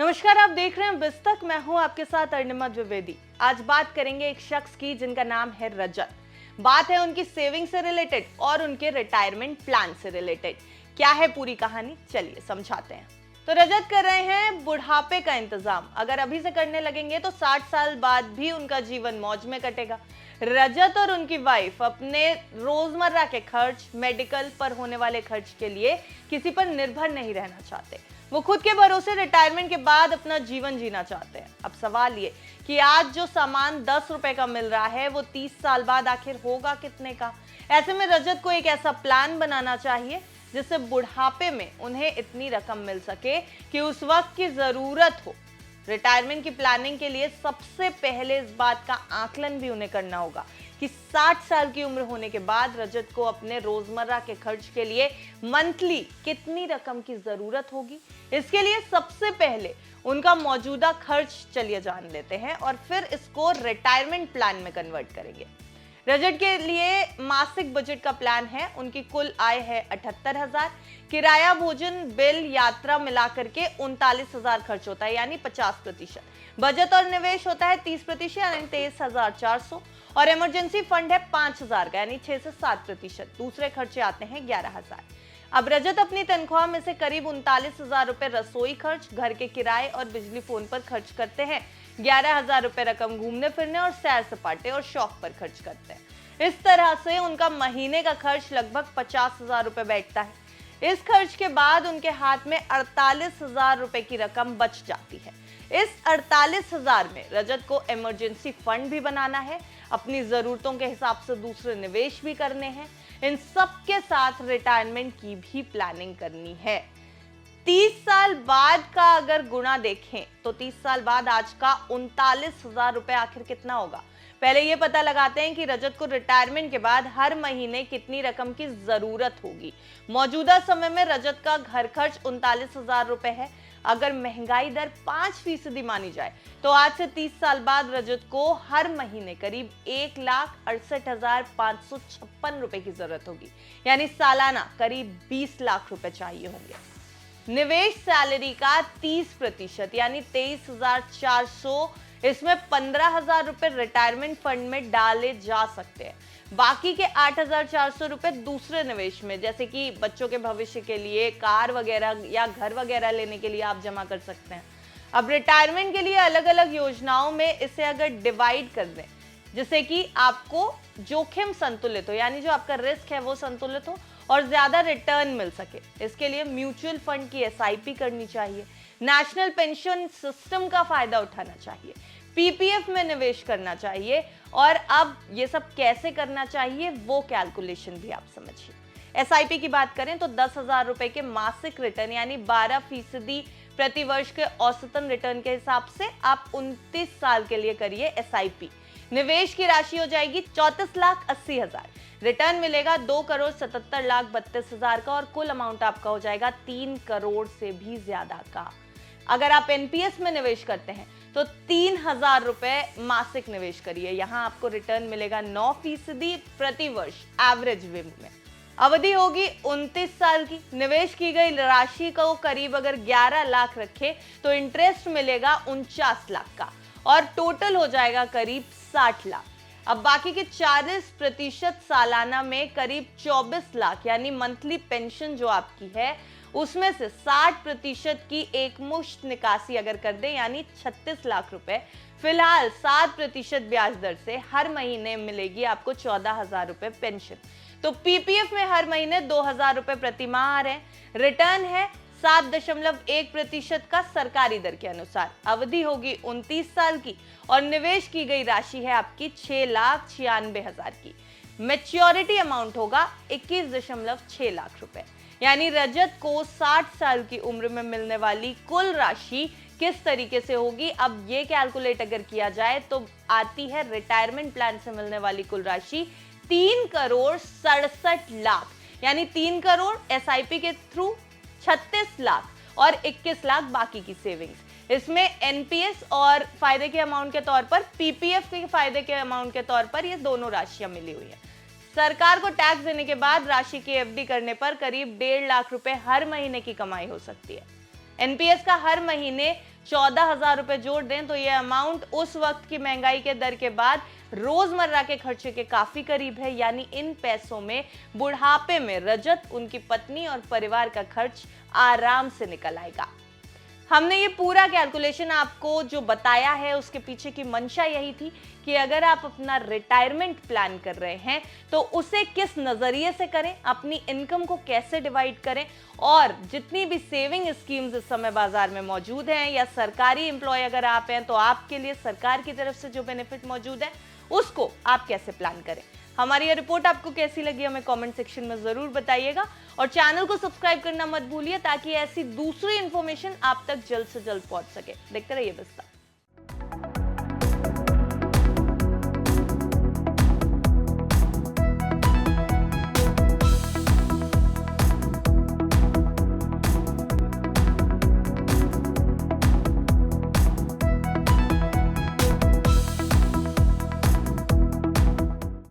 नमस्कार, आप देख रहे हैं बिस्तक। मैं हूं आपके साथ अर्णिमा द्विवेदी। आज बात करेंगे एक शख्स की जिनका नाम है रजत। बात है उनकी सेविंग से रिलेटेड और उनके रिटायरमेंट प्लान से रिलेटेड। क्या है पूरी कहानी, चलिए समझाते हैं। तो रजत कर रहे हैं बुढ़ापे का इंतजाम। अगर अभी से करने लगेंगे तो 60 साल बाद भी उनका जीवन मौज में कटेगा। रजत और उनकी वाइफ अपने रोजमर्रा के खर्च, मेडिकल पर होने वाले खर्च के लिए किसी पर निर्भर नहीं रहना चाहते। वो खुद के भरोसे रिटायरमेंट के बाद अपना जीवन जीना चाहते हैं। अब सवाल ये कि आज जो सामान 10 रुपए का मिल रहा है वो 30 साल बाद आखिर होगा कितने का। ऐसे में रजत को एक ऐसा प्लान बनाना चाहिए जिससे बुढ़ापे में उन्हें इतनी रकम मिल सके कि उस वक्त की जरूरत हो। रिटायरमेंट की प्लानिंग के लिए सबसे पहले इस बात का आकलन भी उन्हें करना होगा कि 60 साल की उम्र होने के बाद रजत को अपने रोजमर्रा के खर्च के लिए मंथली कितनी रकम की जरूरत होगी। इसके लिए सबसे पहले उनका मौजूदा खर्च चलिए जान लेते हैं और फिर इसको रिटायरमेंट प्लान में कन्वर्ट करेंगे। रजत के लिए मासिक बजट का प्लान है। उनकी कुल आय है 78,000। किराया, भोजन, बिल, यात्रा मिलाकर के 39,000 खर्च होता है यानी 50%। बचत और निवेश होता है 30% यानी 23,400 और इमरजेंसी फंड है 5,000 का यानी 6 से 7%। दूसरे खर्चे आते हैं 11,000। अब रजत अपनी तनख्वाह में से करीब 39,000 रुपए रसोई खर्च, घर के किराए और बिजली फोन पर खर्च करते हैं। 11,000 रुपए रकम घूमने फिरने और सैर सपाटे और शौक पर खर्च करते हैं। इस तरह से उनका महीने का खर्च लगभग 50,000 रुपए बैठता है। इस खर्च के बाद उनके हाथ में 48,000 रुपए की रकम बच जाती है। इस 48,000 में रजत को इमरजेंसी फंड भी बनाना है, अपनी जरूरतों के हिसाब से दूसरे निवेश भी करने हैं। इन सब के साथ रिटायरमेंट की भी प्लानिंग करनी है। 30 साल बाद का अगर गुणा देखें तो 30 साल बाद आज का 39,000 रुपए आखिर कितना होगा। पहले ये पता लगाते हैं कि रजत को रिटायरमेंट के बाद हर महीने कितनी रकम की जरूरत होगी। मौजूदा समय में रजत का घर खर्च 39,000 रुपए है। अगर महंगाई दर 5% मानी जाए तो आज से 30 साल बाद रजत को हर महीने करीब 1,68,556 रुपए की जरूरत होगी यानी सालाना करीब 20 लाख रुपए चाहिए होंगे। निवेश सैलरी का 30% यानी 23,400, इसमें 15,000 रुपए रिटायरमेंट फंड में डाले जा सकते हैं। बाकी के 8,400 रुपए दूसरे निवेश में, जैसे कि बच्चों के भविष्य के लिए, कार वगैरह या घर वगैरह लेने के लिए आप जमा कर सकते हैं। अब रिटायरमेंट के लिए अलग अलग योजनाओं में इसे अगर डिवाइड कर दें जिससे कि आपको जोखिम संतुलित हो यानी जो आपका रिस्क है वो संतुलित हो और ज्यादा रिटर्न मिल सके, इसके लिए म्यूचुअल फंड की एसआईपी करनी चाहिए, नेशनल पेंशन सिस्टम का फायदा उठाना चाहिए, पीपीएफ में निवेश करना चाहिए। और अब ये सब कैसे करना चाहिए वो कैलकुलेशन भी आप समझिए। एसआईपी की बात करें तो 10,000 रुपए के मासिक रिटर्न यानी 12% प्रति वर्ष के औसतन रिटर्न के हिसाब से आप 29 साल के लिए करिए एसआईपी। निवेश की राशि हो जाएगी 34,80,000। रिटर्न मिलेगा 2,77,32,000 का और कुल अमाउंट आपका हो जाएगा 3 करोड़ से भी ज्यादा का। अगर आप एनपीएस में निवेश करते हैं तो 3,000 रुपए मासिक निवेश करिए। यहां आपको रिटर्न मिलेगा 9% प्रति वर्ष एवरेज वे में। अवधि होगी 29 साल की। निवेश की गई राशि को करीब अगर 11 लाख रखे तो इंटरेस्ट मिलेगा 49 लाख का और टोटल हो जाएगा करीब 60 लाख। अब बाकी के 40% सालाना में करीब 24 लाख यानी मंथली पेंशन जो आपकी है उसमें से 60% की एक मुश्त निकासी अगर कर दें यानी 36 लाख रुपए, फिलहाल 7% ब्याज दर से हर महीने मिलेगी आपको 14,000 रुपए पेंशन। तो पीपीएफ में हर महीने 2,000 रुपए प्रति माह आ रहे हैं। रिटर्न है 7.1% का सरकारी दर के अनुसार। अवधि होगी 29 साल की और निवेश की गई राशि है आपकी 6,96,000 की। मैच्योरिटी अमाउंट होगा 21.6 लाख रुपए। यानी रजत को 60 साल की उम्र में मिलने वाली कुल राशि किस तरीके से होगी, अब ये कैलकुलेट अगर किया जाए तो आती है रिटायरमेंट प्लान से मिलने वाली कुल राशि 3,67,00,000 यानी 3 करोड़ एसआईपी के थ्रू, 36 लाख और 21 लाख बाकी की सेविंग्स। इसमें एनपीएस और फायदे के अमाउंट के तौर पर, पीपीएफ के फायदे के अमाउंट के तौर पर ये दोनों राशियां मिली हुई है। सरकार को टैक्स देने के बाद राशि की एफडी करने पर करीब 1.5 लाख रुपए हर महीने की कमाई हो सकती है। एनपीएस का हर महीने 14,000 रुपए जोड़ दें तो ये अमाउंट उस वक्त की महंगाई के दर के बाद रोजमर्रा के खर्चे के काफी करीब है। यानी इन पैसों में बुढ़ापे में रजत, उनकी पत्नी और परिवार का खर्च आराम से निकल आएगा। हमने ये पूरा कैलकुलेशन आपको जो बताया है उसके पीछे की मंशा यही थी कि अगर आप अपना रिटायरमेंट प्लान कर रहे हैं तो उसे किस नजरिए से करें, अपनी इनकम को कैसे डिवाइड करें, और जितनी भी सेविंग स्कीम्स इस समय बाजार में मौजूद हैं या सरकारी एम्प्लॉय अगर आप हैं तो आपके लिए सरकार की तरफ से जो बेनिफिट मौजूद है उसको आप कैसे प्लान करें। हमारी ये रिपोर्ट आपको कैसी लगी हमें कमेंट सेक्शन में जरूर बताइएगा और चैनल को सब्सक्राइब करना मत भूलिए ताकि ऐसी दूसरी इंफॉर्मेशन आप तक जल्द से जल्द पहुंच सके। देखते रहिए बिस्ता।